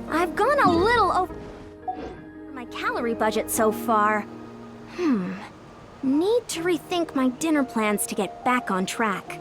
I've gone a little over my calorie budget so far. Need to rethink my dinner plans to get back on track.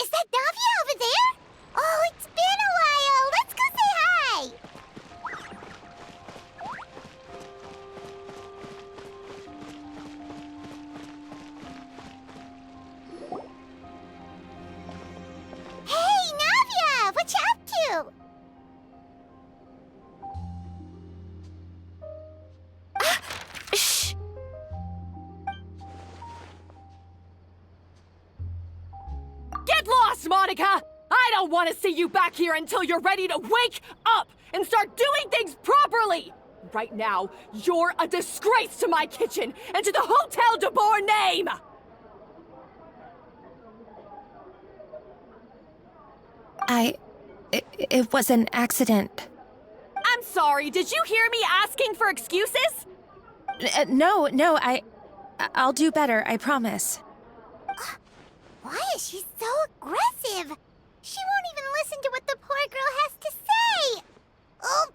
Is that Navia over there? Oh, it's been a while. Let's go say hi. Hey, Navia! What you up to? Shh! Get lost, Monica! I don't want to see you back here until you're ready to wake up and start doing things properly! Right now, you're a disgrace to my kitchen and to the Hotel de Boer name! It was an accident. I'm sorry, did you hear me asking for excuses? No, I'll do better, I promise. Why is she so aggressive? She won't even listen to what the poor girl has to say. Oh,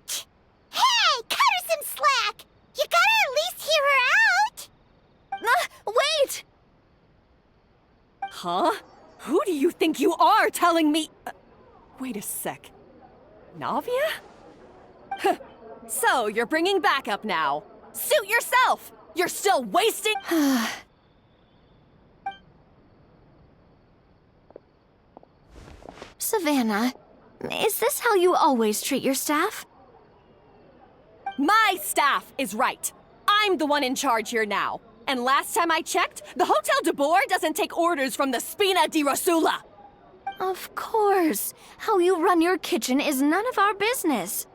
hey, cut her some slack. You gotta at least hear her out. Wait! Huh? Who do you think you are telling me? Wait a sec. Navia? Huh. So, you're bringing backup now. Suit yourself! You're still wasting— Savannah, is this how you always treat your staff? My staff is right. I'm the one in charge here now. And last time I checked, the Hotel de Boer doesn't take orders from the Spina di Rosula. Of course. How you run your kitchen is none of our business.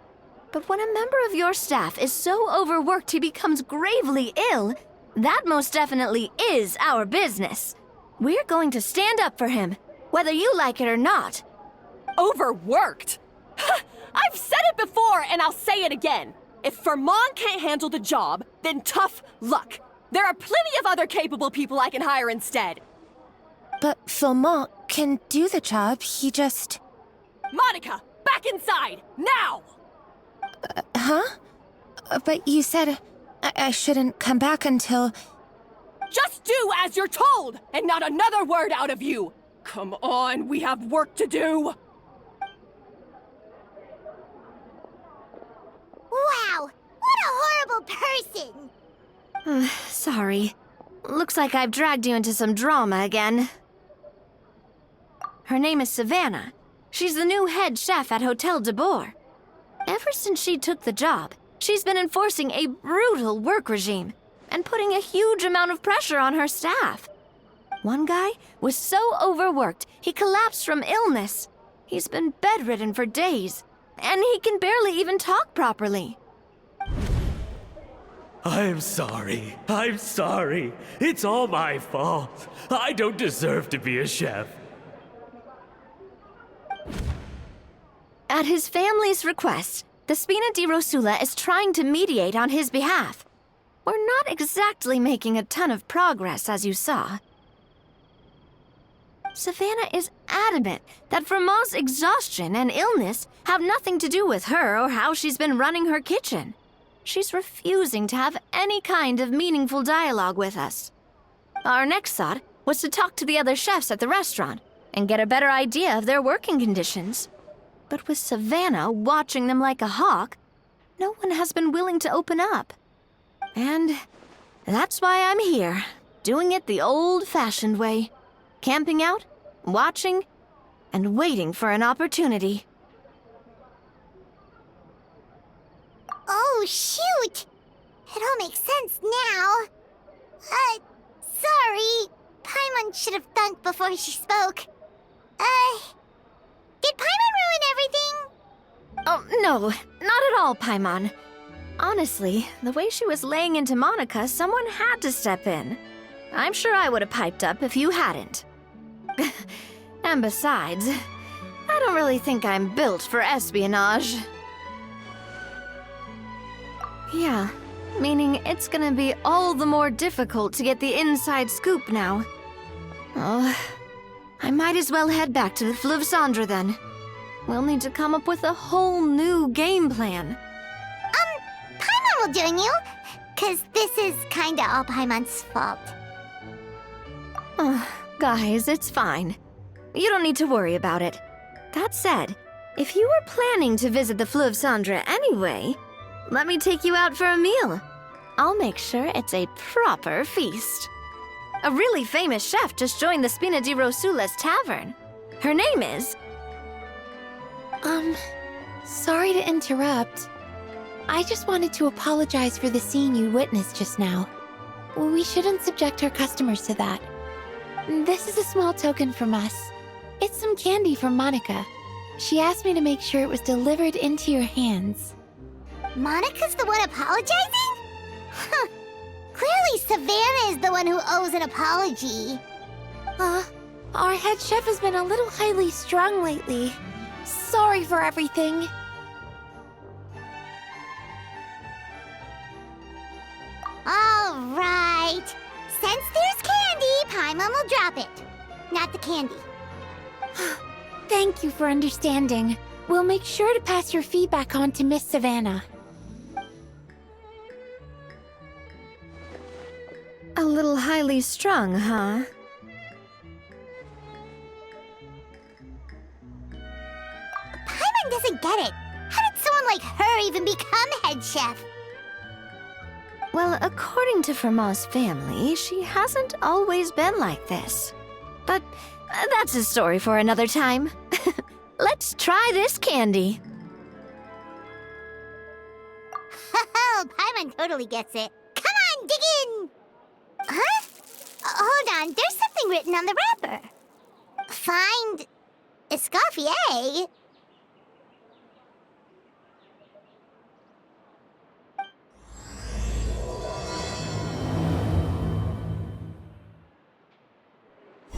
But when a member of your staff is so overworked he becomes gravely ill, that most definitely is our business. We're going to stand up for him, whether you like it or not. Overworked? I've said it before and I'll say it again. If Fermon can't handle the job, then tough luck. There are plenty of other capable people I can hire instead. But Philmont can do the job, he just... Monica, back inside, now! Huh? But you said I shouldn't come back until... Just do as you're told, and not another word out of you! Come on, we have work to do! Wow, what a horrible person. Sorry. Looks like I've dragged you into some drama again. Her name is Savannah. She's the new head chef at Hotel de Boer. Ever since she took the job, she's been enforcing a brutal work regime and putting a huge amount of pressure on her staff. One guy was so overworked, he collapsed from illness. He's been bedridden for days, and he can barely even talk properly. I'm sorry. I'm sorry. It's all my fault. I don't deserve to be a chef. At his family's request, the Spina di Rosula is trying to mediate on his behalf. We're not exactly making a ton of progress, as you saw. Savannah is adamant that Vermont's exhaustion and illness have nothing to do with her or how she's been running her kitchen. She's refusing to have any kind of meaningful dialogue with us. Our next thought was to talk to the other chefs at the restaurant and get a better idea of their working conditions. But with Savannah watching them like a hawk, no one has been willing to open up. And that's why I'm here, doing it the old-fashioned way. Camping out, watching, and waiting for an opportunity. Oh, shoot! It all makes sense now. Sorry. Paimon should have thunk before she spoke. Did Paimon ruin everything? Oh, no, not at all, Paimon. Honestly, the way she was laying into Monica, someone had to step in. I'm sure I would have piped up if you hadn't. And besides, I don't really think I'm built for espionage. Yeah, meaning it's gonna be all the more difficult to get the inside scoop now. Oh, I might as well head back to the Fleuve Cendre then. We'll need to come up with a whole new game plan. Paimon will join you, 'cause this is kinda all Paimon's fault. Guys, it's fine. You don't need to worry about it. That said, if you were planning to visit the Fleuve Cendre anyway, let me take you out for a meal. I'll make sure it's a proper feast. A really famous chef just joined the Spina di Rosula's tavern. Her name is... Sorry to interrupt. I just wanted to apologize for the scene you witnessed just now. We shouldn't subject our customers to that. This is a small token from us. It's some candy from Monica. She asked me to make sure it was delivered into your hands. Monica's the one apologizing? Huh. Clearly Savannah is the one who owes an apology. Our head chef has been a little highly strung lately. Sorry for everything. All right. Since there's candy, Paimon will drop it. Not the candy. Thank you for understanding. We'll make sure to pass your feedback on to Miss Savannah. A little highly strung, huh? Paimon doesn't get it. How did someone like her even become head chef? Well, according to Vermont's family, she hasn't always been like this. But that's a story for another time. Let's try this candy. Oh, Paimon totally gets it. Come on, dig in! Huh? Hold on, there's something written on the wrapper. Find Escoffier?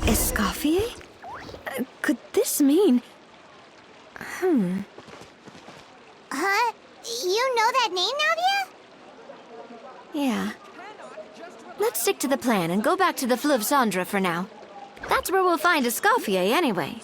Escoffier? Could this mean... Huh? You know that name, Nadia? Yeah. Let's stick to the plan and go back to the Fleuve Cendre for now. That's where we'll find Escoffier anyway.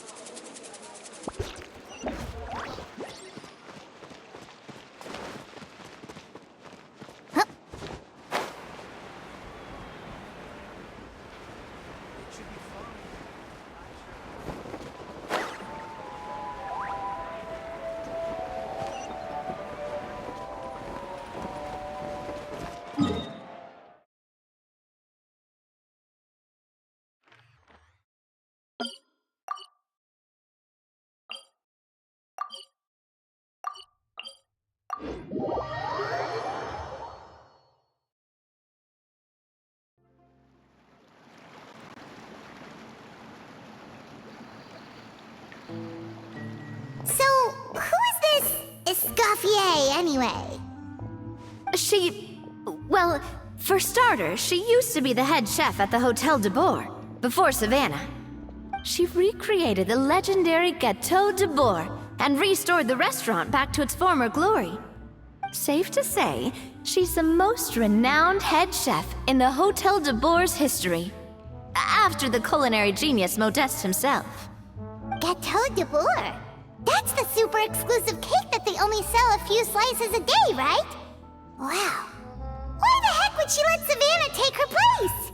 So, who is this Escoffier, anyway? Well, for starters, she used to be the head chef at the Hotel de Boer, before Savannah. She recreated the legendary Gâteau de Boer and restored the restaurant back to its former glory. Safe to say, she's the most renowned head chef in the Hotel de Boer's history, after the culinary genius Modeste himself. Gâteau de Boer. That's the super exclusive cake that they only sell a few slices a day, right? Wow. Why the heck would she let Savannah take her place?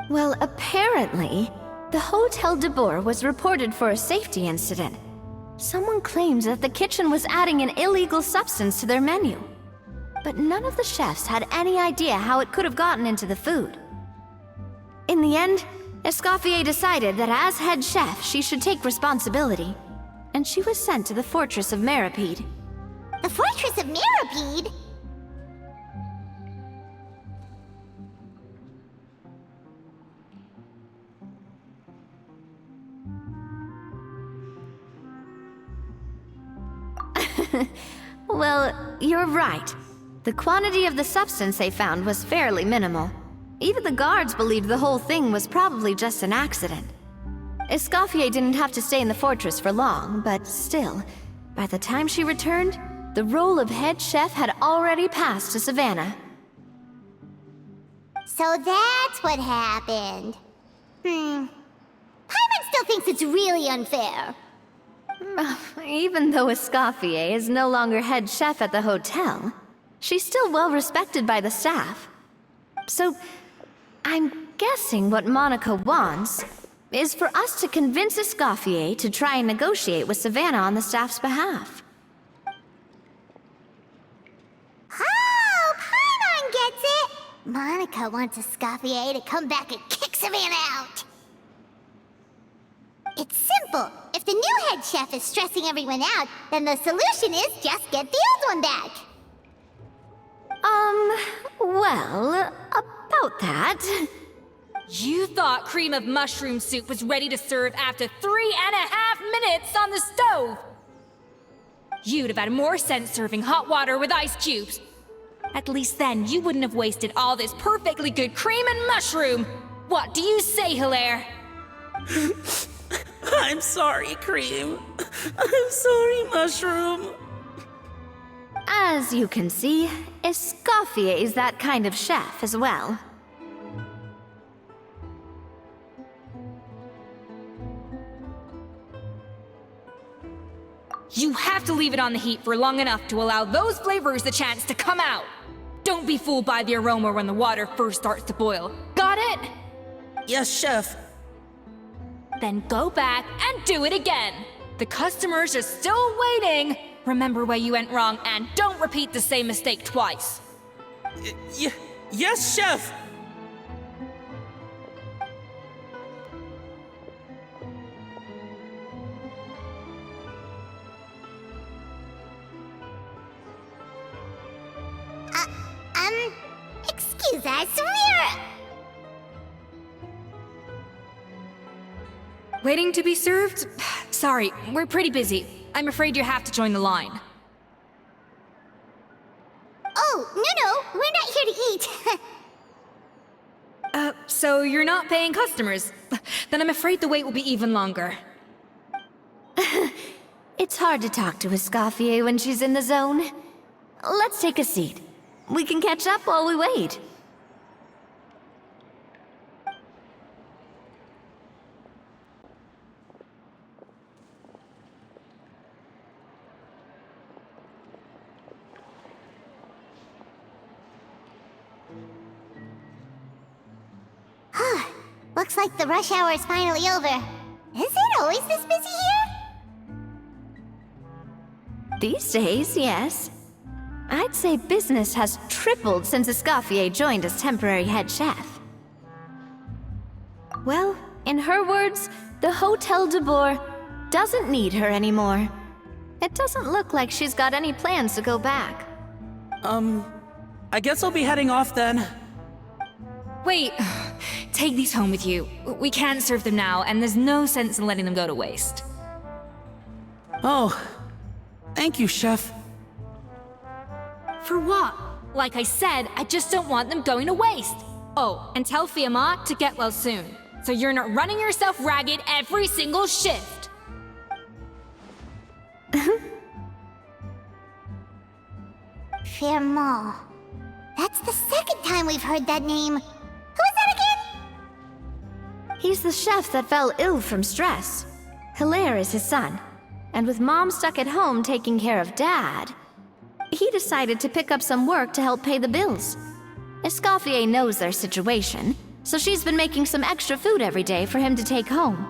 Well, apparently, the Hotel de Boer was reported for a safety incident. Someone claimed that the kitchen was adding an illegal substance to their menu. But none of the chefs had any idea how it could have gotten into the food. In the end, Escoffier decided that as head chef, she should take responsibility, and she was sent to the Fortress of Meripede. The Fortress of Meripede? Well, you're right. The quantity of the substance they found was fairly minimal. Even the guards believed the whole thing was probably just an accident. Escoffier didn't have to stay in the fortress for long, but still, by the time she returned, the role of head chef had already passed to Savannah. So that's what happened. Paimon still thinks it's really unfair. Even though Escoffier is no longer head chef at the hotel, she's still well respected by the staff. So, I'm guessing what Monica wants is for us to convince Escoffier to try and negotiate with Savannah on the staff's behalf. Oh, Paimon gets it! Monica wants Escoffier to come back and kick Savannah out. It's simple. If the new head chef is stressing everyone out, then the solution is just get the old one back. Well, about that... You thought cream of mushroom soup was ready to serve after 3.5 minutes on the stove! You'd have had more sense serving hot water with ice cubes. At least then you wouldn't have wasted all this perfectly good cream and mushroom! What do you say, Hilaire? I'm sorry, Cream. I'm sorry, Mushroom. As you can see, Escoffier is that kind of chef as well. You have to leave it on the heat for long enough to allow those flavors the chance to come out. Don't be fooled by the aroma when the water first starts to boil. Got it? Yes, Chef. Then go back and do it again. The customers are still waiting. Remember where you went wrong and don't repeat the same mistake twice. Yes, Chef. Excuse us, we're... Waiting to be served? Sorry, we're pretty busy. I'm afraid you have to join the line. Oh, no, we're not here to eat. So you're not paying customers? Then I'm afraid the wait will be even longer. It's hard to talk to Escoffier when she's in the zone. Let's take a seat. We can catch up while we wait. Looks like the rush hour is finally over. Is it always this busy here? These days, yes. I'd say business has tripled since Escoffier joined as temporary head chef. Well, in her words, the Hotel de Boer doesn't need her anymore. It doesn't look like she's got any plans to go back. I guess I'll be heading off then. Wait, take these home with you. We can't serve them now, and there's no sense in letting them go to waste. Oh, thank you, Chef. For what? Like I said, I just don't want them going to waste. Oh, and tell Fiamma to get well soon, so you're not running yourself ragged every single shift. Fiamma. That's the second time we've heard that name. Who is that again? He's the chef that fell ill from stress. Hilaire is his son. And with Mom stuck at home taking care of Dad, he decided to pick up some work to help pay the bills. Escoffier knows their situation, so she's been making some extra food every day for him to take home.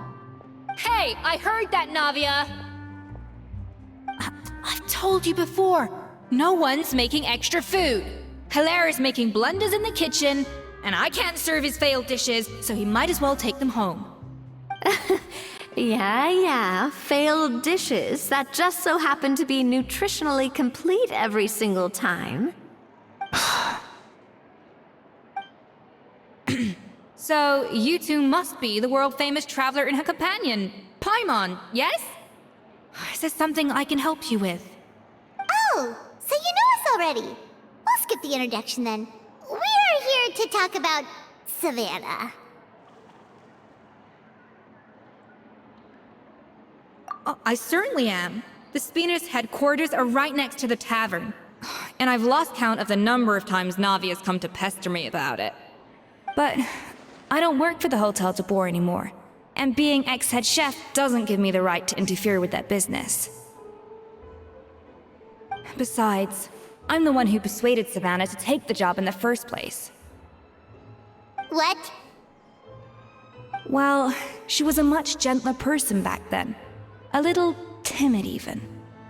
Hey, I heard that, Navia! I've told you before, no one's making extra food. Hilaire is making blunders in the kitchen, and I can't serve his failed dishes, so he might as well take them home. Yeah, failed dishes that just so happen to be nutritionally complete every single time. So, you two must be the world-famous traveler and her companion, Paimon, yes? Is there something I can help you with? Oh, so you know us already. We'll skip the introduction then. We're here to talk about Savannah. Oh, I certainly am. The Spina's headquarters are right next to the tavern. And I've lost count of the number of times Navi has come to pester me about it. But I don't work for the Hotel de Boer anymore, and being ex-head chef doesn't give me the right to interfere with that business. Besides, I'm the one who persuaded Savannah to take the job in the first place. What? Well, she was a much gentler person back then. A little timid, even.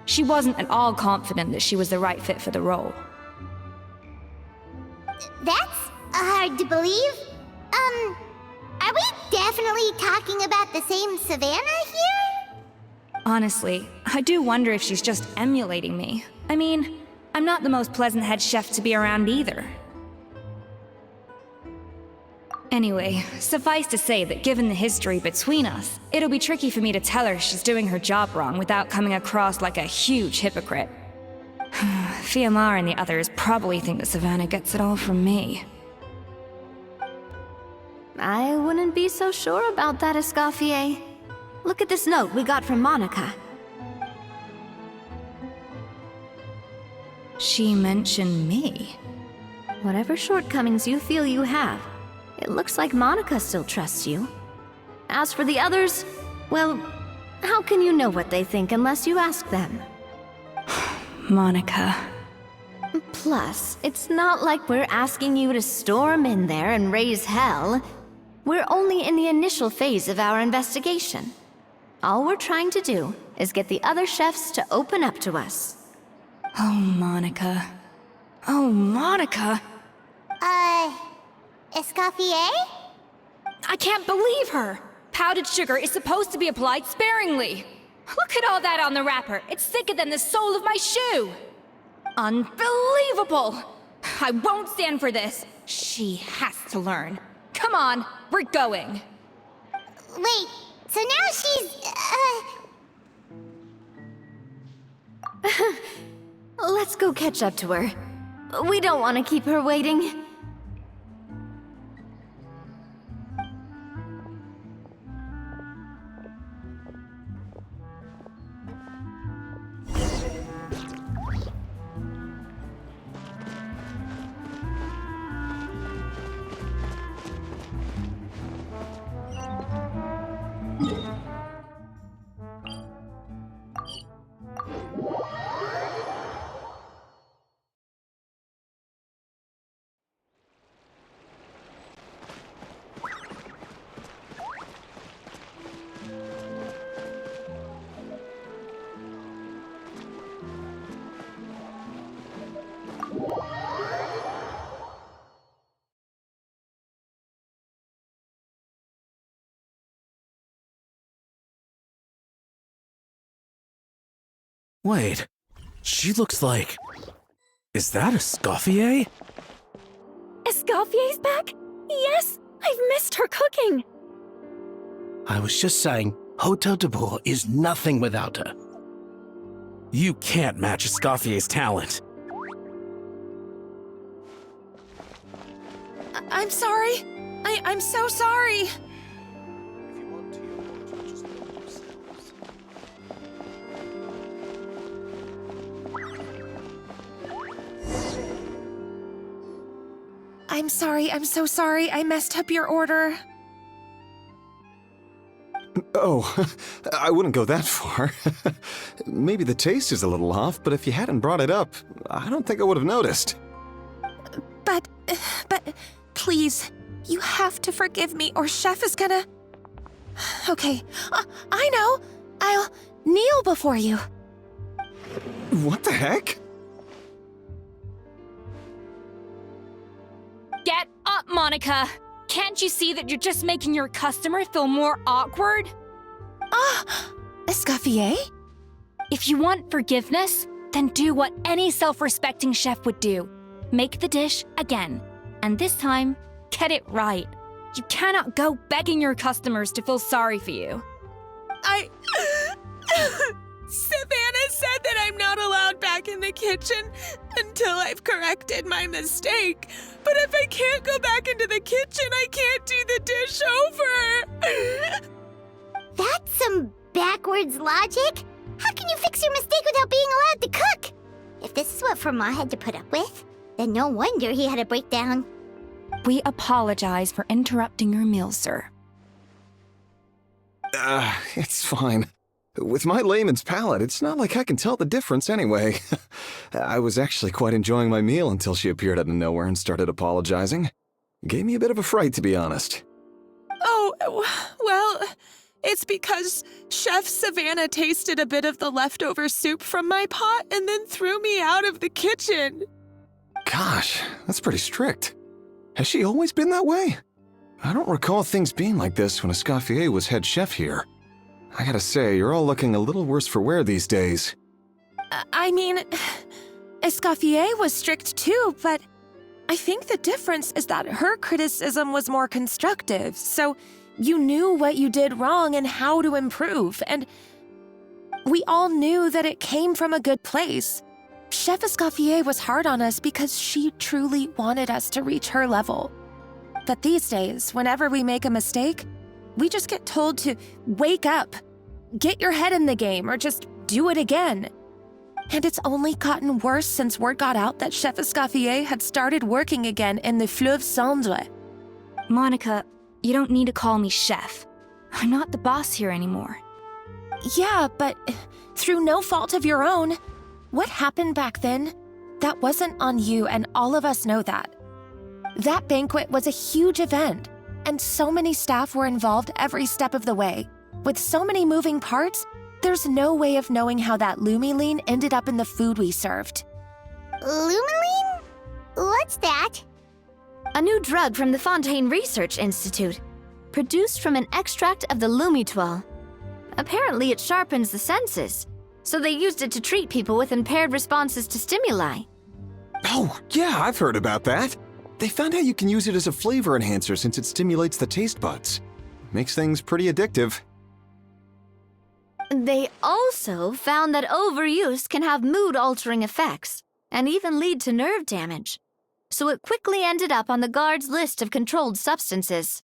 She wasn't at all confident that she was the right fit for the role. That's hard to believe. Are we definitely talking about the same Savannah here? Honestly, I do wonder if she's just emulating me. I mean, I'm not the most pleasant head chef to be around either. Anyway, suffice to say that given the history between us, it'll be tricky for me to tell her she's doing her job wrong without coming across like a huge hypocrite. Fiamma and the others probably think that Savannah gets it all from me. I wouldn't be so sure about that, Escoffier. Look at this note we got from Monica. She mentioned me. Whatever shortcomings you feel you have, it looks like Monica still trusts you. As for the others, well, how can you know what they think unless you ask them? Monica. Plus, it's not like we're asking you to storm in there and raise hell. We're only in the initial phase of our investigation. All we're trying to do is get the other chefs to open up to us. Oh, Monica. Oh, Monica! Escoffier? I can't believe her! Powdered sugar is supposed to be applied sparingly. Look at all that on the wrapper. It's thicker than the sole of my shoe. Unbelievable! I won't stand for this. She has to learn. Come on, we're going. Wait, so now she's, Let's go catch up to her. We don't want to keep her waiting. Wait, she looks like... Is that Escoffier? Escoffier's back? Yes! I've missed her cooking! I was just saying, Hotel de Boer is nothing without her. You can't match Escoffier's talent. I'm sorry. I'm so sorry. If you want to, you're welcome to just look yourselves. I'm sorry. I'm so sorry. I messed up your order. Oh, I wouldn't go that far. Maybe the taste is a little off, but if you hadn't brought it up, I don't think I would have noticed. But, please, you have to forgive me or Chef is gonna... Okay, I know. I'll kneel before you. What the heck? Get up, Monica! Can't you see that you're just making your customer feel more awkward? Escoffier? If you want forgiveness, then do what any self-respecting chef would do. Make the dish again. And this time, get it right. You cannot go begging your customers to feel sorry for you. Savannah said that I'm not allowed back in the kitchen until I've corrected my mistake. But if I can't go back into the kitchen, I can't do the dish over. That's some backwards logic. How can you fix your mistake without being allowed to cook? If this is what Fermat had to put up with, then no wonder he had a breakdown. We apologize for interrupting your meal, sir. It's fine. With my layman's palate, it's not like I can tell the difference anyway. I was actually quite enjoying my meal until she appeared out of nowhere and started apologizing. Gave me a bit of a fright, to be honest. Oh, well, it's because Chef Savannah tasted a bit of the leftover soup from my pot and then threw me out of the kitchen. Gosh, that's pretty strict. Has she always been that way? I don't recall things being like this when Escoffier was head chef here. I gotta say, you're all looking a little worse for wear these days. I mean, Escoffier was strict too, but I think the difference is that her criticism was more constructive, so you knew what you did wrong and how to improve, and we all knew that it came from a good place. Chef Escoffier was hard on us because she truly wanted us to reach her level. But these days, whenever we make a mistake, we just get told to wake up, get your head in the game, or just do it again. And it's only gotten worse since word got out that Chef Escoffier had started working again in the Fleuve Cendre. Monica, you don't need to call me chef. I'm not the boss here anymore. Yeah, but through no fault of your own, what happened back then, that wasn't on you, and all of us know that. That banquet was a huge event, and so many staff were involved every step of the way. With so many moving parts, there's no way of knowing how that Lumiline ended up in the food we served. Lumiline? What's that? A new drug from the Fontaine Research Institute, produced from an extract of the Lumitoile. Apparently it sharpens the senses, so they used it to treat people with impaired responses to stimuli. Oh, yeah, I've heard about that. They found out you can use it as a flavor enhancer since it stimulates the taste buds. Makes things pretty addictive. They also found that overuse can have mood-altering effects and even lead to nerve damage. So it quickly ended up on the guards' list of controlled substances.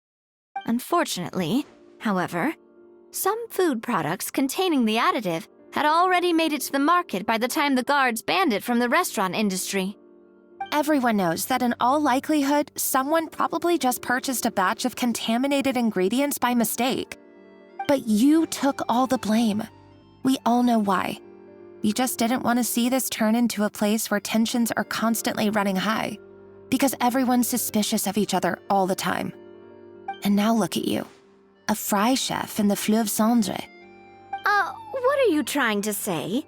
Unfortunately, however, some food products containing the additive had already made it to the market by the time the guards banned it from the restaurant industry. Everyone knows that in all likelihood, someone probably just purchased a batch of contaminated ingredients by mistake. But you took all the blame. We all know why. You just didn't want to see this turn into a place where tensions are constantly running high, because everyone's suspicious of each other all the time. And now look at you, a fry chef in the Fleuve Cendre. What are you trying to say?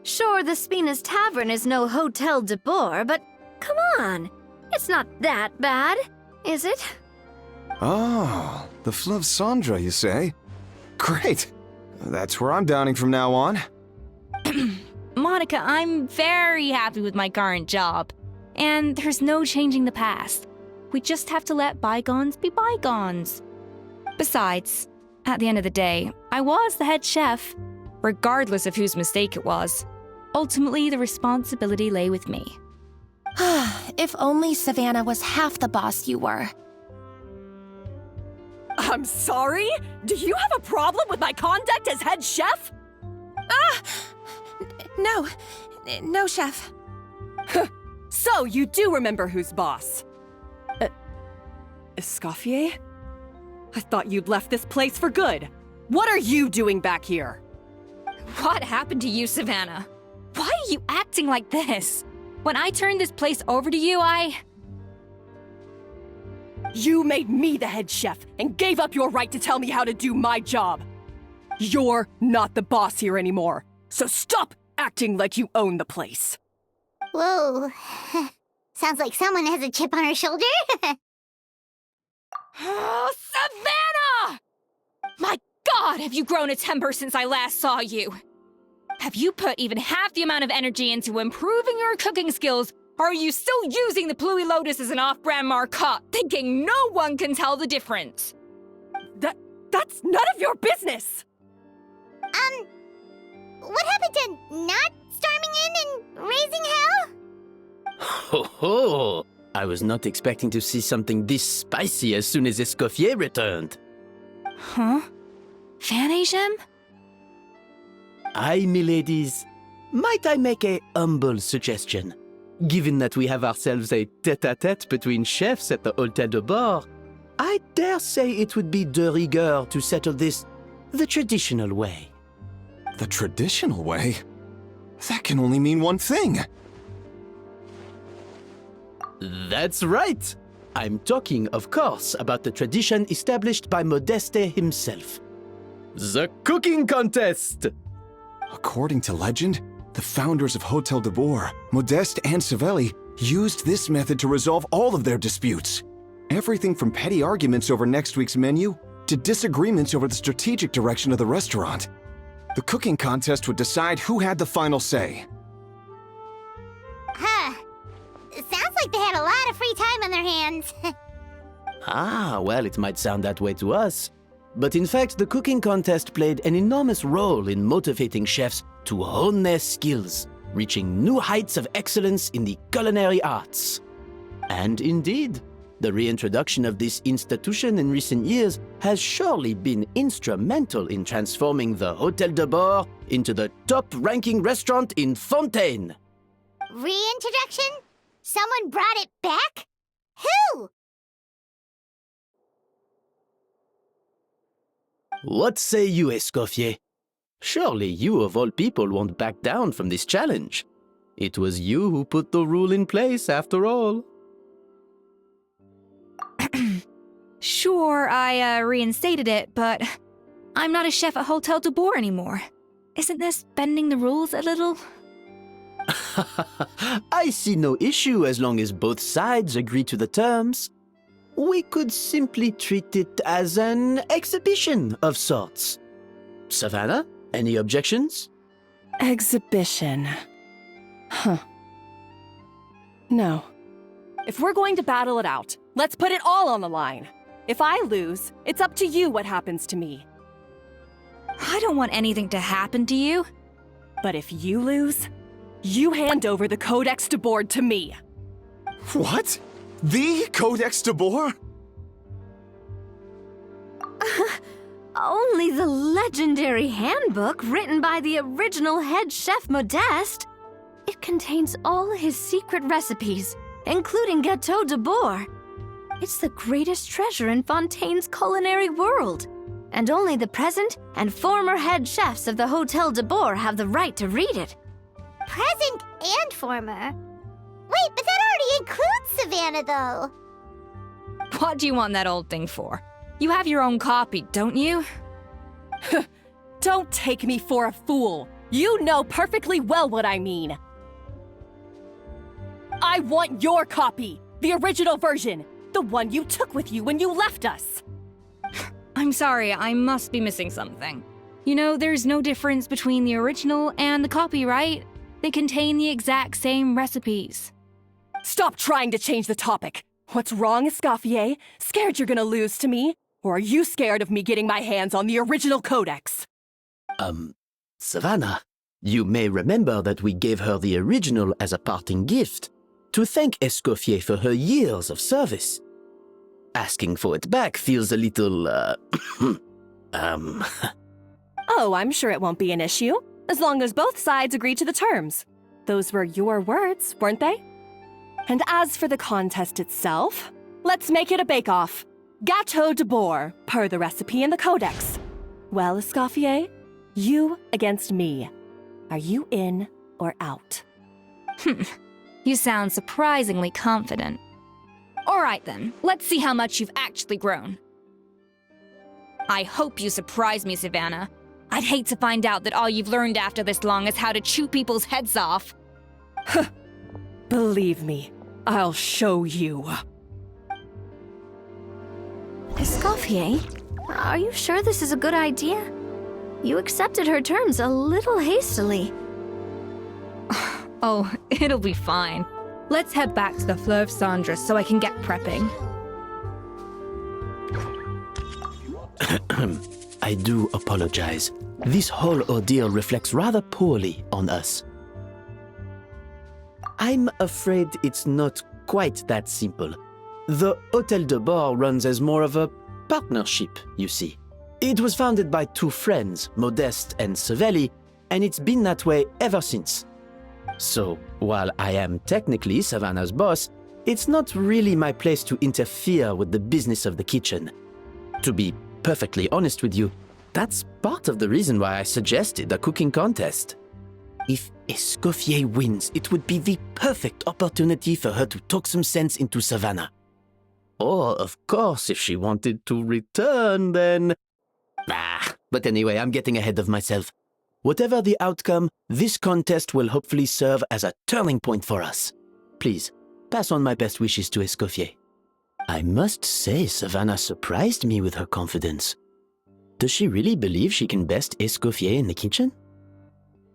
Sure, the Spina's Tavern is no Hotel de Boer, but come on, it's not that bad, is it? Oh, the Fleuve Cendre, you say? Great. That's where I'm downing from now on. Monica, I'm very happy with my current job. And there's no changing the past. We just have to let bygones be bygones. Besides, at the end of the day, I was the head chef, regardless of whose mistake it was. Ultimately, the responsibility lay with me. If only Savannah was half the boss you were. I'm sorry? Do you have a problem with my conduct as head chef? No, Chef. So, you do remember who's boss? Escoffier? I thought you'd left this place for good. What are you doing back here? What happened to you, Savannah? Why are you acting like this? When I turned this place over to you, You made me the head chef and gave up your right to tell me how to do my job. You're not the boss here anymore, so stop acting like you own the place. Whoa. Sounds like someone has a chip on her shoulder. Oh, Savannah! My God, have you grown a temper since I last saw you? Have you put even half the amount of energy into improving your cooking skills, or are you still using the Pluie Lotus as an off-brand marcotte, thinking no one can tell the difference? That's none of your business! What happened to not storming in and raising hell? Ho ho! I was not expecting to see something this spicy as soon as Escoffier returned. Huh? Fan Agem? Aye, miladies. Might I make a humble suggestion? Given that we have ourselves a tête-à-tête between chefs at the Hôtel de Bord, I dare say it would be de rigueur to settle this the traditional way. The traditional way? That can only mean one thing. That's right! I'm talking, of course, about the tradition established by Modeste himself. The cooking contest! According to legend, the founders of Hôtel de Bord, Modeste and Savelli, used this method to resolve all of their disputes. Everything from petty arguments over next week's menu to disagreements over the strategic direction of the restaurant. The cooking contest would decide who had the final say. Huh. Sounds like they had a lot of free time on their hands. Ah, well, it might sound that way to us. But in fact, the cooking contest played an enormous role in motivating chefs to hone their skills, reaching new heights of excellence in the culinary arts. And indeed, the reintroduction of this institution in recent years has surely been instrumental in transforming the Hôtel de Bord into the top-ranking restaurant in Fontaine. Reintroduction? Someone brought it back? Who? What say you, Escoffier? Surely you of all people won't back down from this challenge. It was you who put the rule in place, after all. Sure, I reinstated it, but I'm not a chef at Hôtel de Bord anymore. Isn't this bending the rules a little? I see no issue as long as both sides agree to the terms. We could simply treat it as an exhibition of sorts. Savannah, any objections? Exhibition. Huh. No. If we're going to battle it out, let's put it all on the line. If I lose, it's up to you what happens to me. I don't want anything to happen to you. But if you lose, you hand over the Codex de Bord to me. What? The Codex de Bord? Only the legendary handbook written by the original head chef Modeste. It contains all his secret recipes, including Gâteau de Bord. It's the greatest treasure in Fontaine's culinary world, and only the present and former head chefs of the Hôtel de Bord have the right to read it. Present and former? Wait, but that already includes Savannah, though. What do you want that old thing for? You have your own copy, don't you? Don't take me for a fool. You know perfectly well what I mean. I want your copy, the original version, the one you took with you when you left us. I'm sorry, I must be missing something. You know, there's no difference between the original and the copy, right? They contain the exact same recipes. Stop trying to change the topic. What's wrong, Escoffier? Scared you're gonna lose to me? Or are you scared of me getting my hands on the original codex? Savannah, you may remember that we gave her the original as a parting gift. to thank Escoffier for her years of service. Asking for it back feels a little, Oh, I'm sure it won't be an issue, as long as both sides agree to the terms. Those were your words, weren't they? And as for the contest itself, let's make it a bake-off. Gâteau de Bourg, per the recipe in the Codex. Well, Escoffier, you against me. Are you in or out? You sound surprisingly confident. All right then, let's see how much you've actually grown. I hope you surprise me, Savannah. I'd hate to find out that all you've learned after this long is how to chew people's heads off. Believe me, I'll show you. Escoffier, are you sure this is a good idea? You accepted her terms a little hastily. Oh, it'll be fine. Let's head back to the Fleuve Cendres so I can get prepping. I do apologize. This whole ordeal reflects rather poorly on us. I'm afraid it's not quite that simple. The Hôtel de Bourg runs as more of a partnership, you see. It was founded by two friends, Modeste and Savelli, and it's been that way ever since. So, while I am technically Savannah's boss, it's not really my place to interfere with the business of the kitchen. To be perfectly honest with you, that's part of the reason why I suggested a cooking contest. If Escoffier wins, it would be the perfect opportunity for her to talk some sense into Savannah. Or, of course, if she wanted to return, then... but anyway, I'm getting ahead of myself. Whatever the outcome, this contest will hopefully serve as a turning point for us. Please, pass on my best wishes to Escoffier. I must say, Savannah surprised me with her confidence. Does she really believe she can best Escoffier in the kitchen?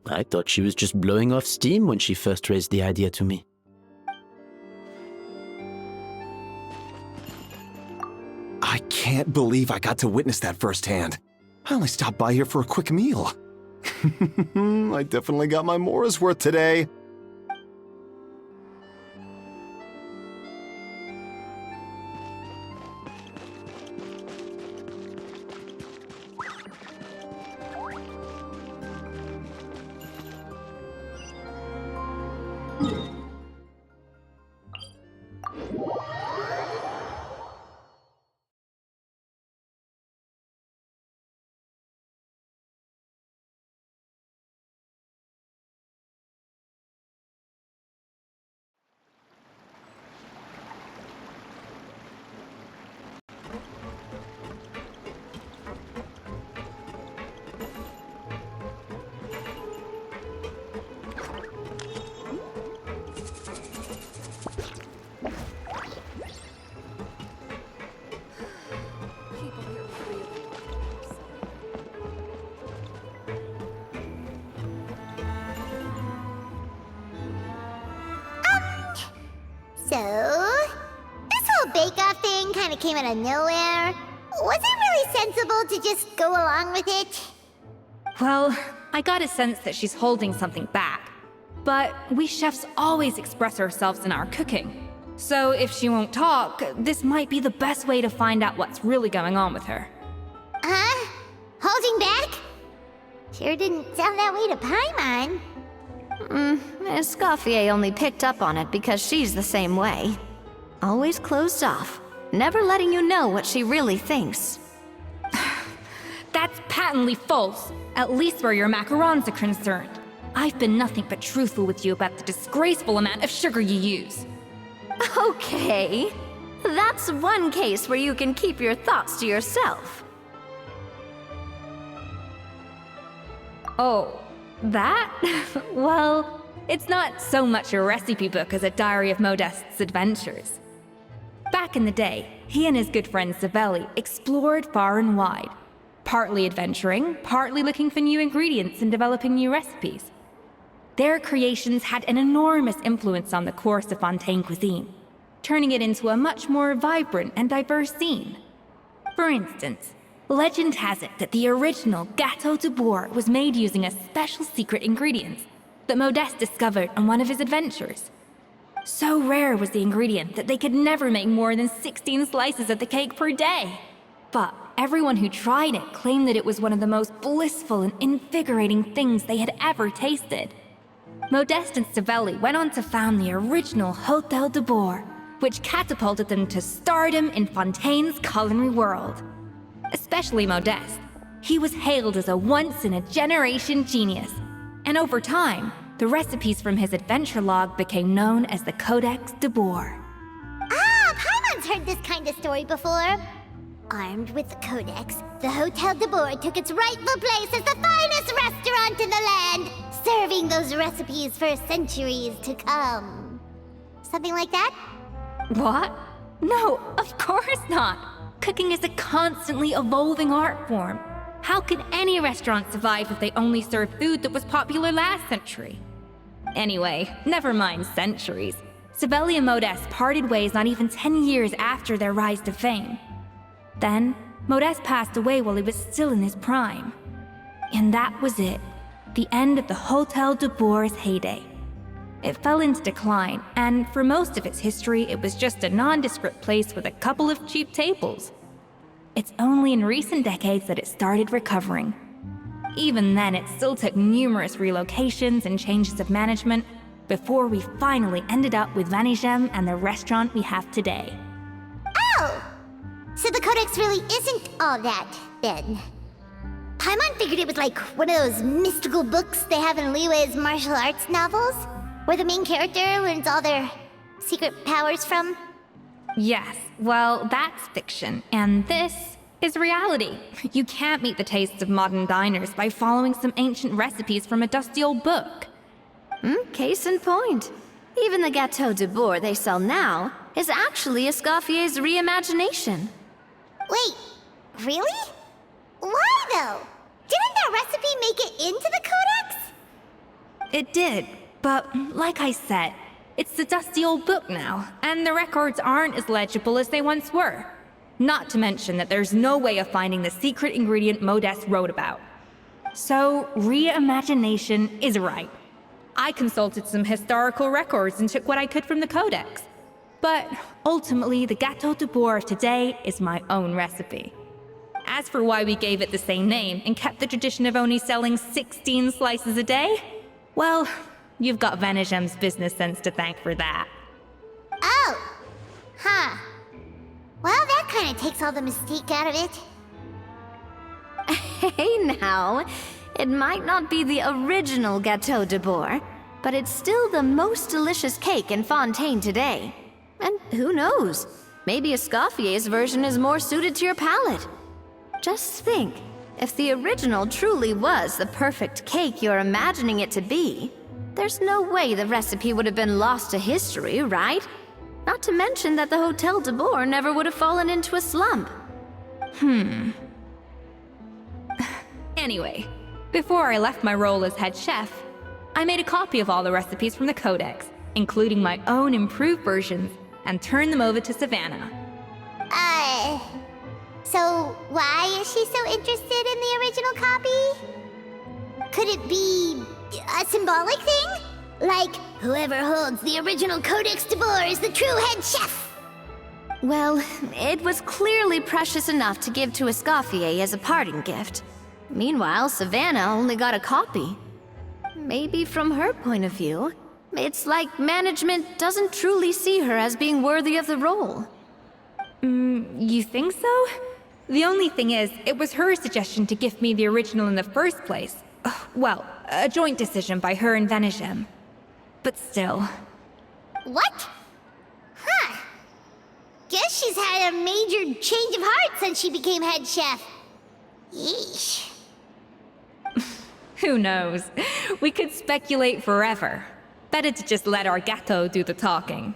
I thought she was just blowing off steam when she first raised the idea to me. I can't believe I got to witness that firsthand. I only stopped by here for a quick meal. I definitely got my Mora's worth today. So, this whole bake-off thing kind of came out of nowhere. Was it really sensible to just go along with it? Well, I got a sense that she's holding something back. But we chefs always express ourselves in our cooking. So if she won't talk, this might be the best way to find out what's really going on with her. Huh? Holding back? Sure didn't sound that way to Paimon. Escoffier only picked up on it because she's the same way. Always closed off, never letting you know what she really thinks. That's patently false, at least where your macarons are concerned. I've been nothing but truthful with you about the disgraceful amount of sugar you use. Okay, that's one case where you can keep your thoughts to yourself. Oh, that? Well, it's not so much a recipe book as a diary of Modeste's adventures. Back in the day, he and his good friend Savelli explored far and wide, partly adventuring, partly looking for new ingredients and developing new recipes. Their creations had an enormous influence on the course of Fontaine cuisine, turning it into a much more vibrant and diverse scene. For instance, legend has it that the original Gâteau de Bourg was made using a special secret ingredient that Modeste discovered on one of his adventures. So rare was the ingredient that they could never make more than 16 slices of the cake per day. But everyone who tried it claimed that it was one of the most blissful and invigorating things they had ever tasted. Modeste and Savelli went on to found the original Hotel de Boer, which catapulted them to stardom in Fontaine's culinary world. Especially Modeste. He was hailed as a once-in-a-generation genius, and over time, the recipes from his adventure log became known as the Codex de Boer. Ah, Paimon's heard this kind of story before. Armed with the Codex, the Hotel de Boer took its rightful place as the finest restaurant in the land, serving those recipes for centuries to come. Something like that? What? No, of course not. Cooking is a constantly evolving art form. How could any restaurant survive if they only served food that was popular last century? Anyway, never mind centuries. Savelli and Modeste parted ways not even 10 years after their rise to fame. Then, Modeste passed away while he was still in his prime. And that was it. The end of the Hotel de Boer's heyday. It fell into decline, and for most of its history, it was just a nondescript place with a couple of cheap tables. It's only in recent decades that it started recovering. Even then, it still took numerous relocations and changes of management before we finally ended up with Vanigem and the restaurant we have today. Oh! So the Codex really isn't all that, then. Paimon figured it was like one of those mystical books they have in Liyue's martial arts novels, where the main character learns all their secret powers from. Yes, well, that's fiction, and this is reality. You can't meet the tastes of modern diners by following some ancient recipes from a dusty old book. Case in point. Even the Gâteau de Boer they sell now is actually Escoffier's reimagination. Wait, really? Why though? Didn't that recipe make it into the Codex? It did, but like I said, it's the dusty old book now, and the records aren't as legible as they once were. Not to mention that there's no way of finding the secret ingredient Modeste wrote about. So, reimagination is right. I consulted some historical records and took what I could from the Codex. But ultimately, the Gâteau de Boer of today is my own recipe. As for why we gave it the same name and kept the tradition of only selling 16 slices a day, well, you've got Vanigem's business sense to thank for that. Oh! Huh. Well, that kind of takes all the mystique out of it. Hey now, it might not be the original Gâteau de Boer, but it's still the most delicious cake in Fontaine today. And who knows, maybe Escoffier's version is more suited to your palate. Just think, if the original truly was the perfect cake you're imagining it to be, there's no way the recipe would have been lost to history, right? Not to mention that the Hotel de Boer never would have fallen into a slump. Anyway, before I left my role as head chef, I made a copy of all the recipes from the Codex, including my own improved versions, and turned them over to Savannah. So why is she so interested in the original copy? Could it be a symbolic thing? Like, whoever holds the original Codex de Boer is the true head chef? Well, it was clearly precious enough to give to Escoffier as a parting gift. Meanwhile, Savannah only got a copy. Maybe from her point of view, it's like management doesn't truly see her as being worthy of the role. You think so? The only thing is, it was her suggestion to gift me the original in the first place. Well, a joint decision by her and Vanigem. But still. What? Huh. Guess she's had a major change of heart since she became head chef. Yeesh. Who knows? We could speculate forever. Better to just let our Gâteau do the talking.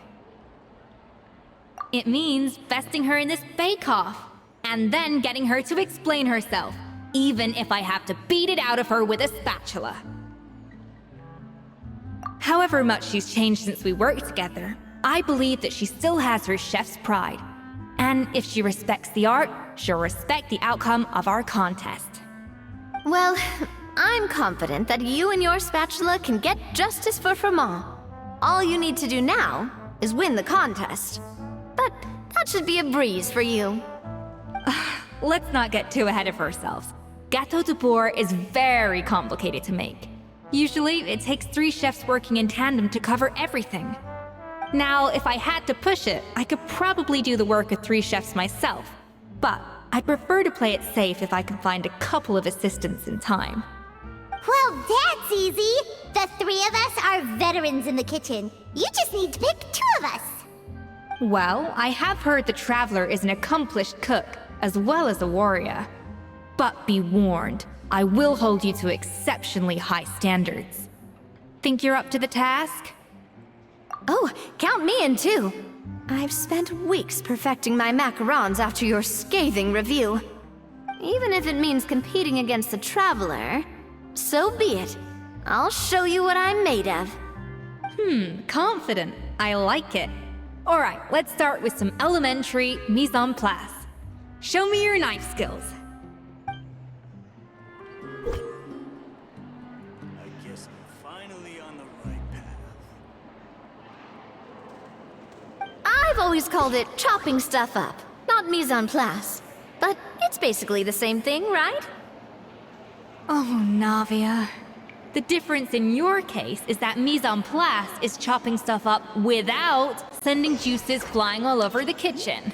It means besting her in this bake-off, and then getting her to explain herself, even if I have to beat it out of her with a spatula. However much she's changed since we worked together, I believe that she still has her chef's pride. And if she respects the art, she'll respect the outcome of our contest. Well, I'm confident that you and your spatula can get justice for Froment. All you need to do now is win the contest. But that should be a breeze for you. Let's not get too ahead of ourselves. Gâteau de Bourg is very complicated to make. Usually, it takes 3 chefs working in tandem to cover everything. Now, if I had to push it, I could probably do the work of 3 chefs myself. But I'd prefer to play it safe if I can find a couple of assistants in time. Well, that's easy. The 3 of us are veterans in the kitchen. You just need to pick 2 of us. Well, I have heard the Traveler is an accomplished cook, as well as a warrior. But be warned, I will hold you to exceptionally high standards. Think you're up to the task? Oh, count me in too. I've spent weeks perfecting my macarons after your scathing review. Even if it means competing against the Traveler, so be it. I'll show you what I'm made of. Confident. I like it. Alright, let's start with some elementary mise en place. Show me your knife skills. I guess I'm finally on the right path. I've always called it chopping stuff up, not mise en place. But it's basically the same thing, right? Oh, Navia. The difference in your case is that mise en place is chopping stuff up without sending juices flying all over the kitchen.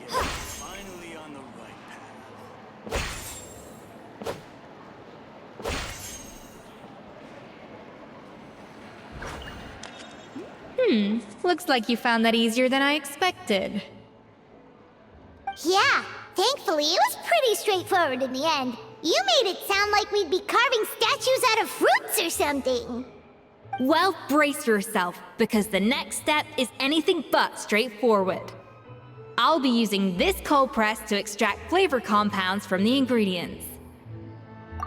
Finally on the right path. Looks like you found that easier than I expected. Yeah, thankfully it was pretty straightforward in the end. You made it sound like we'd be carving statues out of fruits or something. Well, brace yourself, because the next step is anything but straightforward. I'll be using this cold press to extract flavor compounds from the ingredients.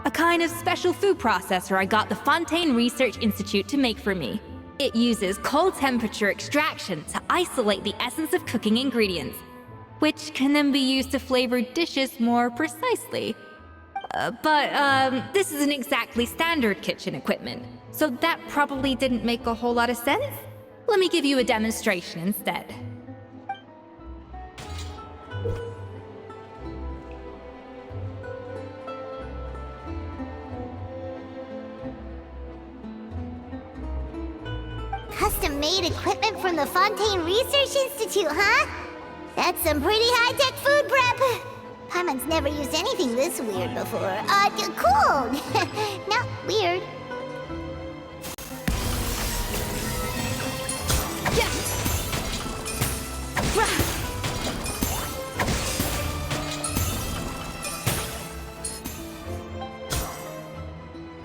A kind of special food processor I got the Fontaine Research Institute to make for me. It uses cold temperature extraction to isolate the essence of cooking ingredients, which can then be used to flavor dishes more precisely. But this isn't exactly standard kitchen equipment, so that probably didn't make a whole lot of sense. Let me give you a demonstration instead. Custom-made equipment from the Fontaine Research Institute, huh? That's some pretty high-tech food prep. Paimon's never used anything this weird before. Cool. Not weird.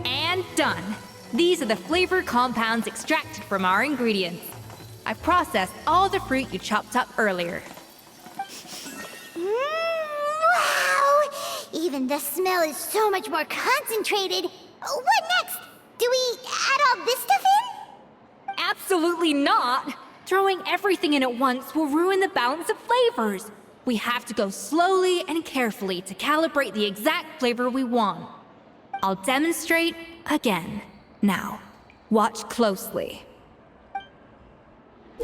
And done. These are the flavor compounds extracted from our ingredients. I processed all the fruit you chopped up earlier. Wow! Even the smell is so much more concentrated. What next? Do we add all this stuff in? Absolutely not! Throwing everything in at once will ruin the balance of flavors. We have to go slowly and carefully to calibrate the exact flavor we want. I'll demonstrate again. Now, watch closely. I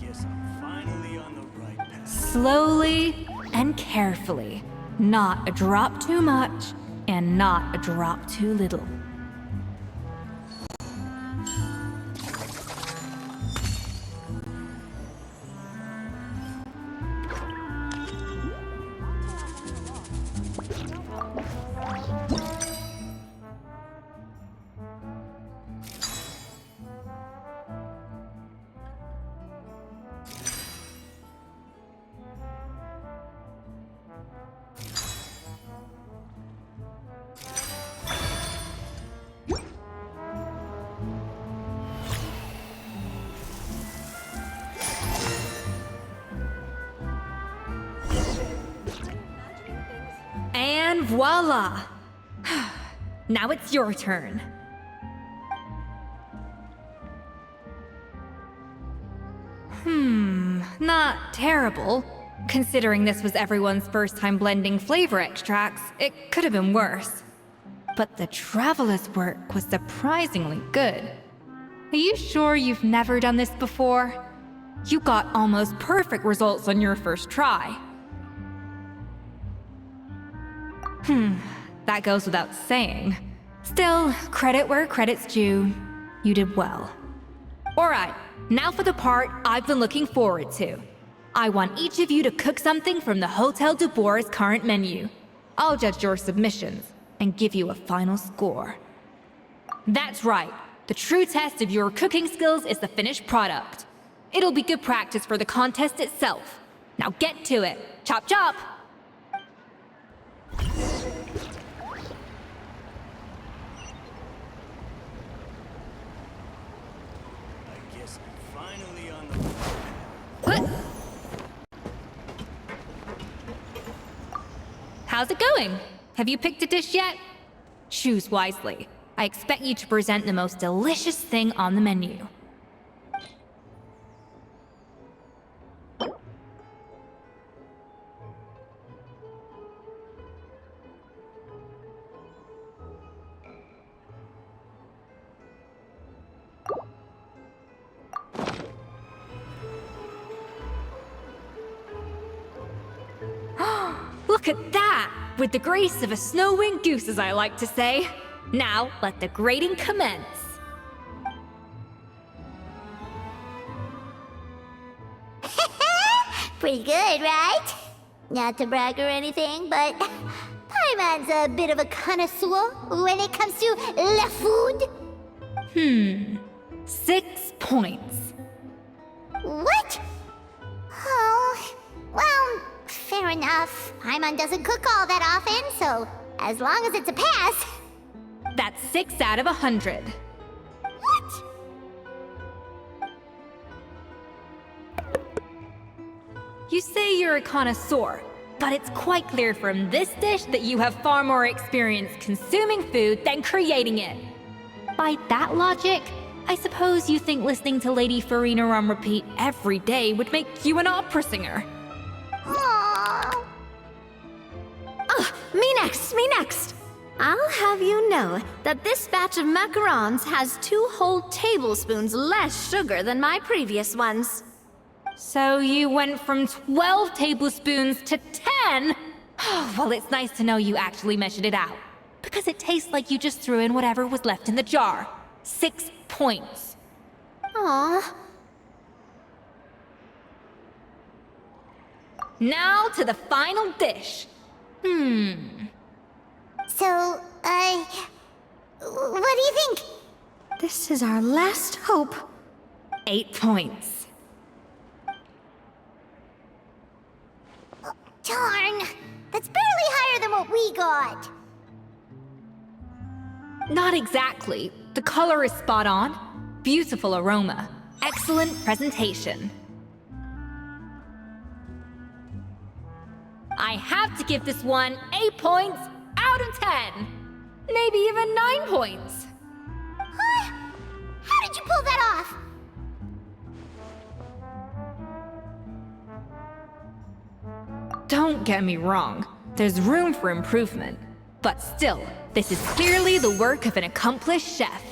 guess I'm finally on the right path. Slowly and carefully. Not a drop too much, and not a drop too little. And voila! Now it's your turn. Not terrible. Considering this was everyone's first time blending flavor extracts, it could have been worse. But the Traveler's work was surprisingly good. Are you sure you've never done this before? You got almost perfect results on your first try. That goes without saying. Still, credit where credit's due. You did well. Alright, now for the part I've been looking forward to. I want each of you to cook something from the Hotel de Boer's current menu. I'll judge your submissions and give you a final score. That's right. The true test of your cooking skills is the finished product. It'll be good practice for the contest itself. Now get to it. Chop chop! How's it going? Have you picked a dish yet? Choose wisely. I expect you to present the most delicious thing on the menu. Look at that! With the grace of a snow-winged goose, as I like to say. Now, let the grating commence. Pretty good, right? Not to brag or anything, but Paimon's a bit of a connoisseur when it comes to la food. 6 points. What? Oh, well, fair enough. Paimon doesn't cook all that often, so as long as it's a pass. That's 6 out of 100. What? You say you're a connoisseur, but it's quite clear from this dish that you have far more experience consuming food than creating it. By that logic, I suppose you think listening to Lady Farina on repeat every day would make you an opera singer. Aww. Me next, me next! I'll have you know that this batch of macarons has 2 whole tablespoons less sugar than my previous ones. So you went from 12 tablespoons to 10? Well, it's nice to know you actually measured it out. Because it tastes like you just threw in whatever was left in the jar. 6 points. Aw. Now to the final dish. So, what do you think? This is our last hope. 8 points. Darn, that's barely higher than what we got. Not exactly. The color is spot on. Beautiful aroma. Excellent presentation. I have to give this one 8 points out of 10. Maybe even 9 points. Huh? How did you pull that off? Don't get me wrong. There's room for improvement. But still, this is clearly the work of an accomplished chef.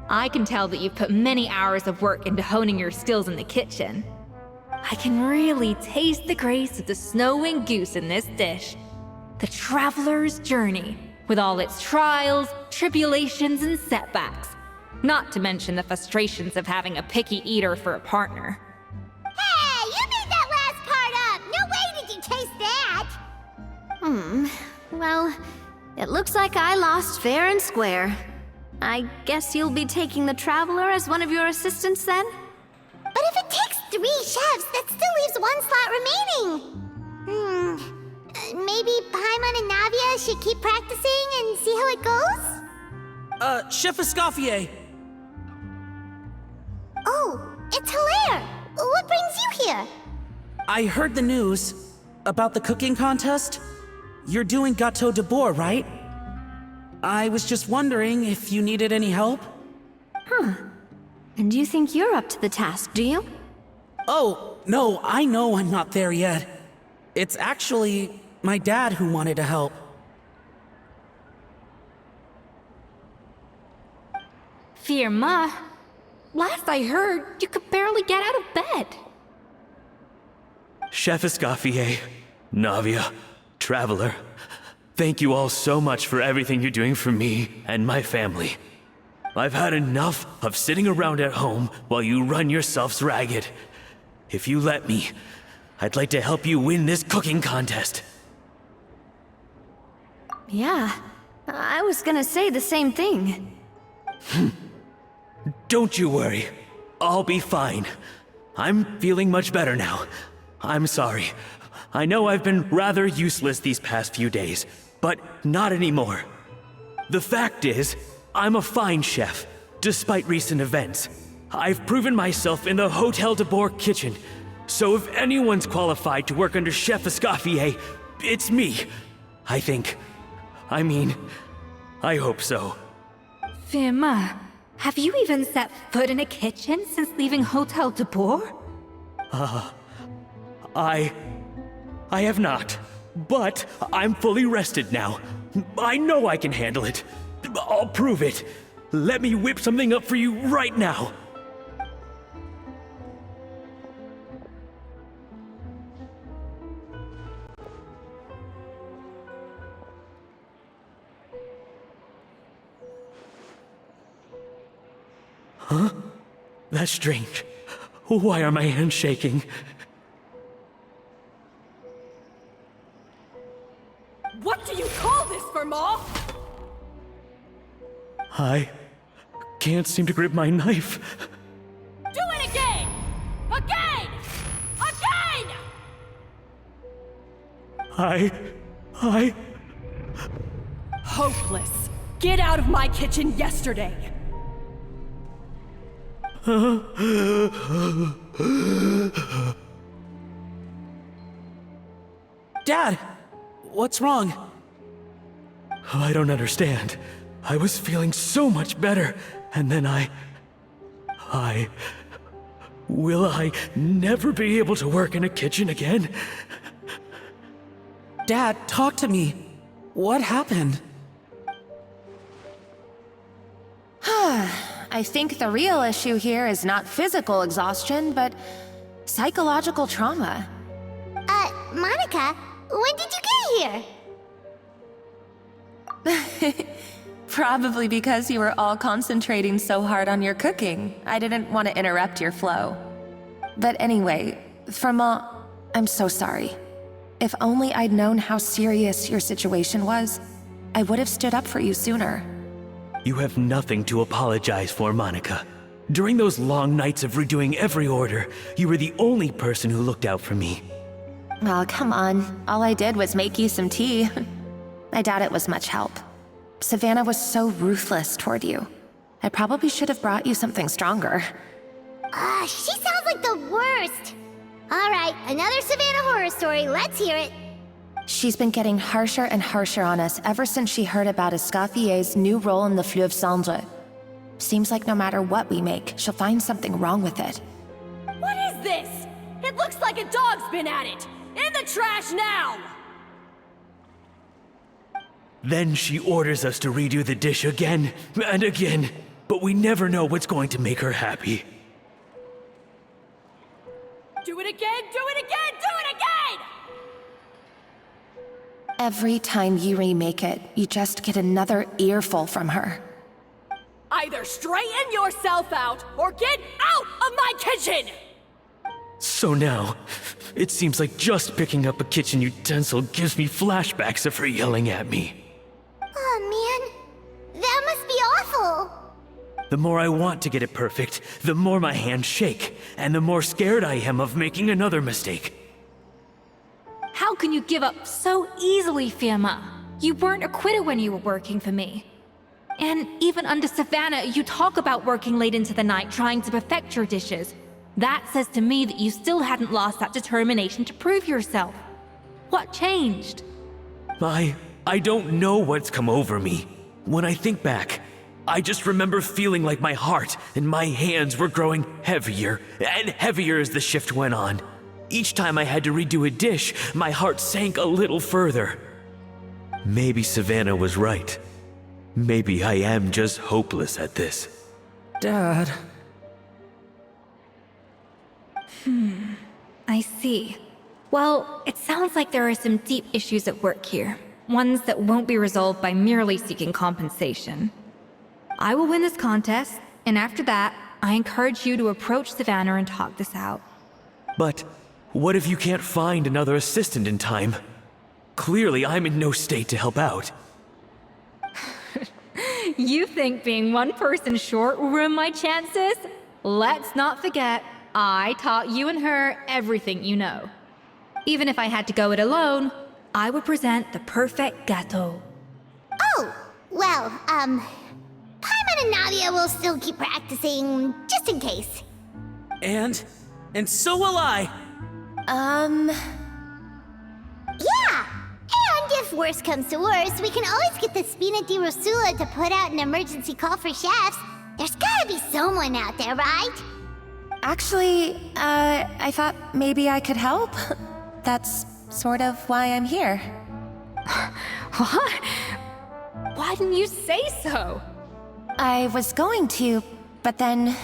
I can tell that you've put many hours of work into honing your skills in the kitchen. I can really taste the grace of the snow-winged goose in this dish. The traveler's journey, with all its trials, tribulations, and setbacks. Not to mention the frustrations of having a picky eater for a partner. Hey, you made that last part up! No way did you taste that! Well, it looks like I lost fair and square. I guess you'll be taking the Traveler as one of your assistants then? But if it takes 3 chefs, that still leaves 1 slot remaining. Maybe Paimon and Navia should keep practicing and see how it goes? Chef Escoffier! Oh, it's Hilaire! What brings you here? I heard the news about the cooking contest. You're doing Gâteau de Boer, right? I was just wondering if you needed any help? And you think you're up to the task, do you? Oh, no, I know I'm not there yet. It's actually my dad who wanted to help. Firma, last I heard, you could barely get out of bed. Chef Escoffier, Navia, Traveler, thank you all so much for everything you're doing for me and my family. I've had enough of sitting around at home while you run yourselves ragged. If you let me, I'd like to help you win this cooking contest. Yeah, I was gonna say the same thing. Don't you worry. I'll be fine. I'm feeling much better now. I'm sorry. I know I've been rather useless these past few days, but not anymore. The fact is, I'm a fine chef, despite recent events. I've proven myself in the Hotel de Boer kitchen, so if anyone's qualified to work under Chef Escoffier, it's me. I think. I mean, I hope so. Firma, have you even set foot in a kitchen since leaving Hotel de Boer? I have not. But I'm fully rested now. I know I can handle it. I'll prove it. Let me whip something up for you right now. Huh? That's strange. Why are my hands shaking? What do you call this, Firma? I can't seem to grip my knife. Do it again! Again! Again! I... Hopeless. Get out of my kitchen yesterday. Dad, what's wrong? I don't understand. I was feeling so much better, and then Will I never be able to work in a kitchen again? Dad, talk to me. What happened? I think the real issue here is not physical exhaustion, but psychological trauma. Monica, when did you get here? Probably because you were all concentrating so hard on your cooking. I didn't want to interrupt your flow. But anyway, Firma, I'm so sorry. If only I'd known how serious your situation was, I would have stood up for you sooner. You have nothing to apologize for, Monica. During those long nights of redoing every order, you were the only person who looked out for me. Oh, come on. All I did was make you some tea. I doubt it was much help. Savannah was so ruthless toward you. I probably should have brought you something stronger. She sounds like the worst. All right, another Savannah horror story. Let's hear it. She's been getting harsher and harsher on us ever since she heard about Escoffier's new role in the Fleuve Cendre. Seems like no matter what we make, she'll find something wrong with it. What is this? It looks like a dog's been at it. In the trash now! Then she orders us to redo the dish again and again, but we never know what's going to make her happy. Do it again, do it again, do it again! Every time you remake it, you just get another earful from her. Either straighten yourself out or get out of my kitchen! So now, it seems like just picking up a kitchen utensil gives me flashbacks of her yelling at me. Oh man, that must be awful. The more I want to get it perfect, the more my hands shake, and the more scared I am of making another mistake. How can you give up so easily, Firma? You weren't a quitter when you were working for me. And even under Savannah, you talk about working late into the night trying to perfect your dishes. That says to me that you still hadn't lost that determination to prove yourself. What changed? I don't know what's come over me. When I think back, I just remember feeling like my heart and my hands were growing heavier and heavier as the shift went on. Each time I had to redo a dish, my heart sank a little further. Maybe Savannah was right. Maybe I am just hopeless at this. Dad. I see. Well, it sounds like there are some deep issues at work here. Ones that won't be resolved by merely seeking compensation. I will win this contest, and after that, I encourage you to approach Savannah and talk this out. But what if you can't find another assistant in time? Clearly, I'm in no state to help out. You think being one person short will ruin my chances? Let's not forget, I taught you and her everything you know. Even if I had to go it alone, I would present the perfect gâteau. Oh, well, Paimon and Nadia will still keep practicing, just in case. And so will I. Yeah! And if worse comes to worse, we can always get the Spina di Rosula to put out an emergency call for chefs. There's gotta be someone out there, right? Actually, I thought maybe I could help. That's sort of why I'm here. What? Why didn't you say so? I was going to, but then...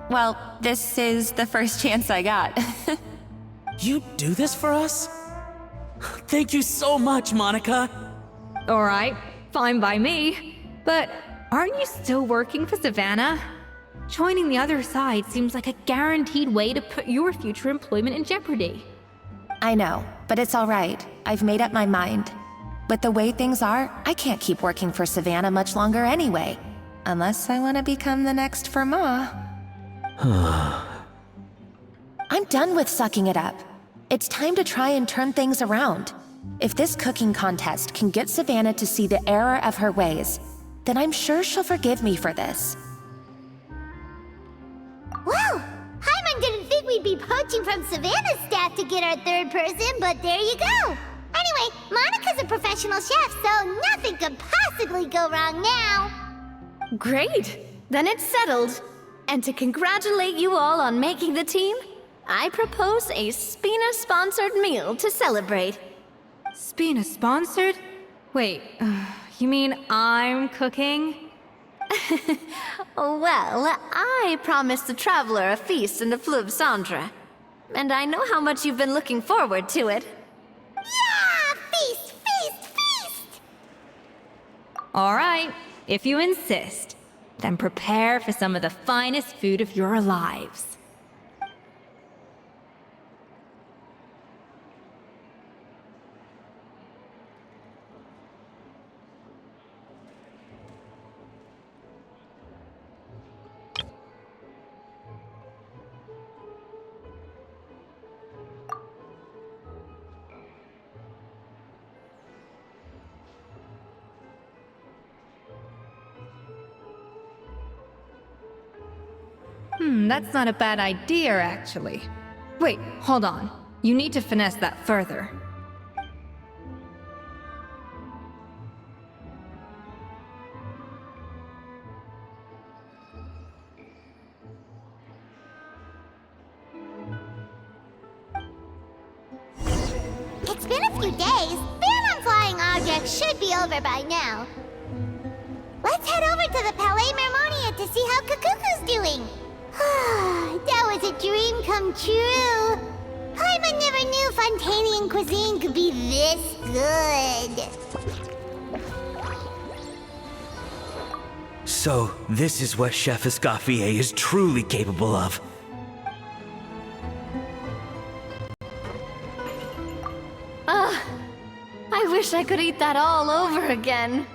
well, this is the first chance I got. You do this for us? Thank you so much, Monica. Alright, fine by me. But aren't you still working for Savannah? Joining the other side seems like a guaranteed way to put your future employment in jeopardy. I know, but it's all right. I've made up my mind. With the way things are, I can't keep working for Savannah much longer anyway. Unless I want to become the next Fermat. I'm done with sucking it up. It's time to try and turn things around. If this cooking contest can get Savannah to see the error of her ways, then I'm sure she'll forgive me for this. Well, Paimon didn't think we'd be poaching from Savannah's staff to get our third person, but there you go. Anyway, Monica's a professional chef, so nothing could possibly go wrong now. Great! Then it's settled. And to congratulate you all on making the team, I propose a Spina-sponsored meal to celebrate. Spina sponsored? Wait, you mean I'm cooking? Well, I promised the Traveler a feast in the Fleuve Cendre. And I know how much you've been looking forward to it. Yeah! Feast, feast, feast! Alright, if you insist, then prepare for some of the finest food of your lives. That's not a bad idea, actually. Wait, hold on. You need to finesse that further. It's been a few days. Ban on flying objects should be over by now. Let's head over to the Palais Mermonia to see how Kakuku's doing. That was a dream come true. Paimon never knew Fontanian cuisine could be this good. So, this is what Chef Escoffier is truly capable of. I wish I could eat that all over again.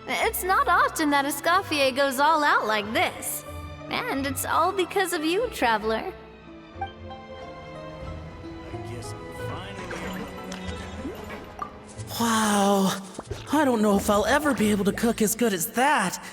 It's not often that Escoffier goes all out like this. And it's all because of you, Traveler. Wow. I don't know if I'll ever be able to cook as good as that.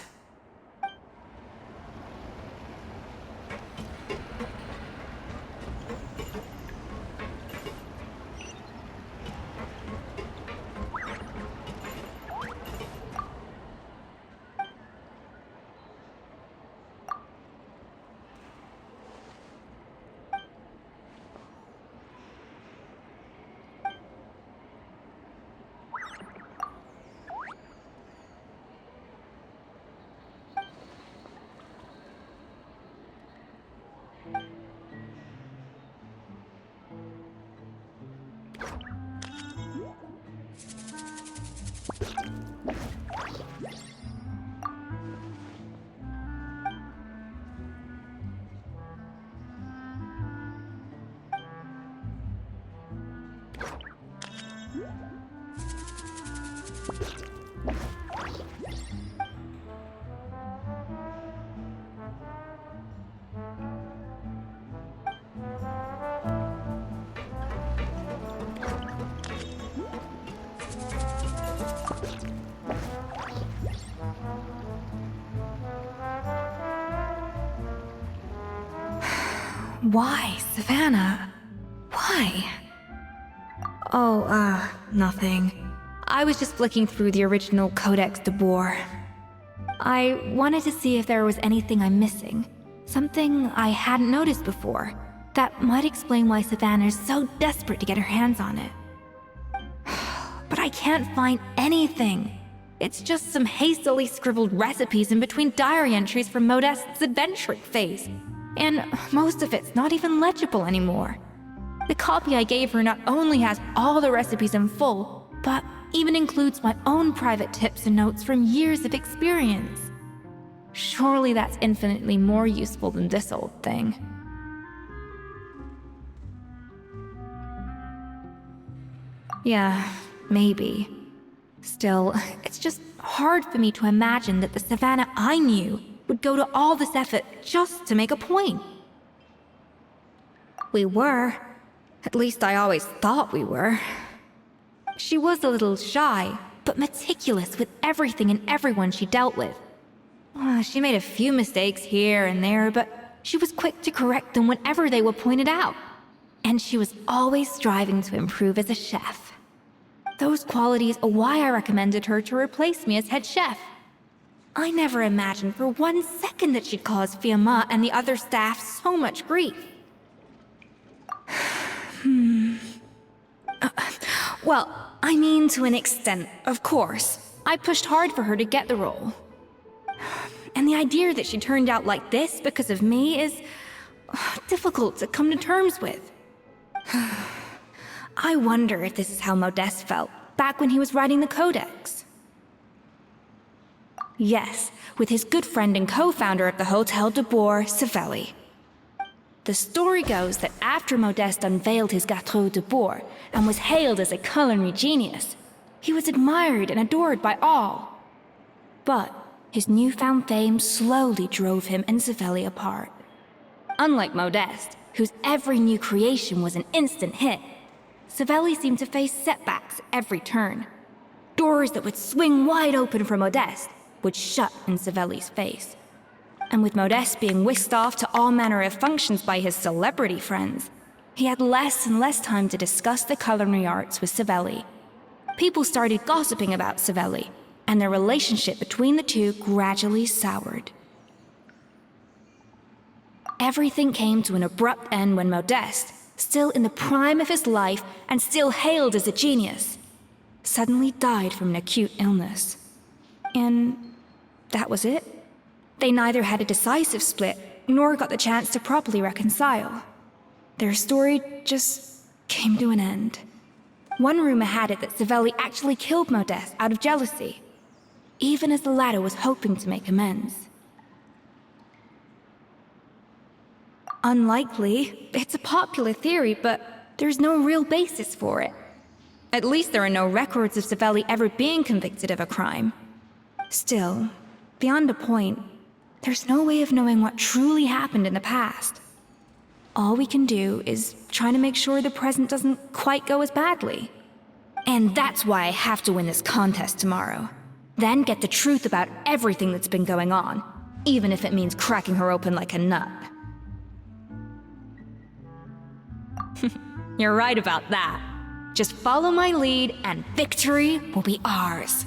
Why, Savannah? Why? Oh, nothing. I was just flicking through the original Codex de Boer. I wanted to see if there was anything I'm missing. Something I hadn't noticed before. That might explain why Savannah's so desperate to get her hands on it. But I can't find anything. It's just some hastily scribbled recipes in between diary entries from Modeste's adventuring phase. And most of it's not even legible anymore. The copy I gave her not only has all the recipes in full, but even includes my own private tips and notes from years of experience. Surely that's infinitely more useful than this old thing. Yeah, maybe. Still, it's just hard for me to imagine that the Savannah I knew would go to all this effort just to make a point. We were. At least I always thought we were. She was a little shy, but meticulous with everything and everyone she dealt with. She made a few mistakes here and there, but she was quick to correct them whenever they were pointed out. And she was always striving to improve as a chef. Those qualities are why I recommended her to replace me as head chef. I never imagined for 1 second that she'd cause Fiamma and the other staff so much grief. Well, I mean to an extent, of course. I pushed hard for her to get the role. And the idea that she turned out like this because of me is difficult to come to terms with. I wonder if this is how Modeste felt back when he was writing the Codex. Yes, with his good friend and co-founder of the Hotel de Boer, Savelli. The story goes that after Modeste unveiled his Gâteau de Boer and was hailed as a culinary genius, he was admired and adored by all. But his newfound fame slowly drove him and Savelli apart. Unlike Modeste, whose every new creation was an instant hit, Savelli seemed to face setbacks at every turn. Doors that would swing wide open for Modeste would shut in Savelli's face. And with Modeste being whisked off to all manner of functions by his celebrity friends, he had less and less time to discuss the culinary arts with Savelli. People started gossiping about Savelli, and their relationship between the two gradually soured. Everything came to an abrupt end when Modeste, still in the prime of his life and still hailed as a genius, suddenly died from an acute illness. And that was it. They neither had a decisive split, nor got the chance to properly reconcile. Their story just came to an end. One rumor had it that Savelli actually killed Modeste out of jealousy, even as the latter was hoping to make amends. Unlikely. It's a popular theory, but there's no real basis for it. At least there are no records of Savelli ever being convicted of a crime. Still, beyond a point, there's no way of knowing what truly happened in the past. All we can do is try to make sure the present doesn't quite go as badly. And that's why I have to win this contest tomorrow. Then get the truth about everything that's been going on, even if it means cracking her open like a nut. You're right about that. Just follow my lead and victory will be ours.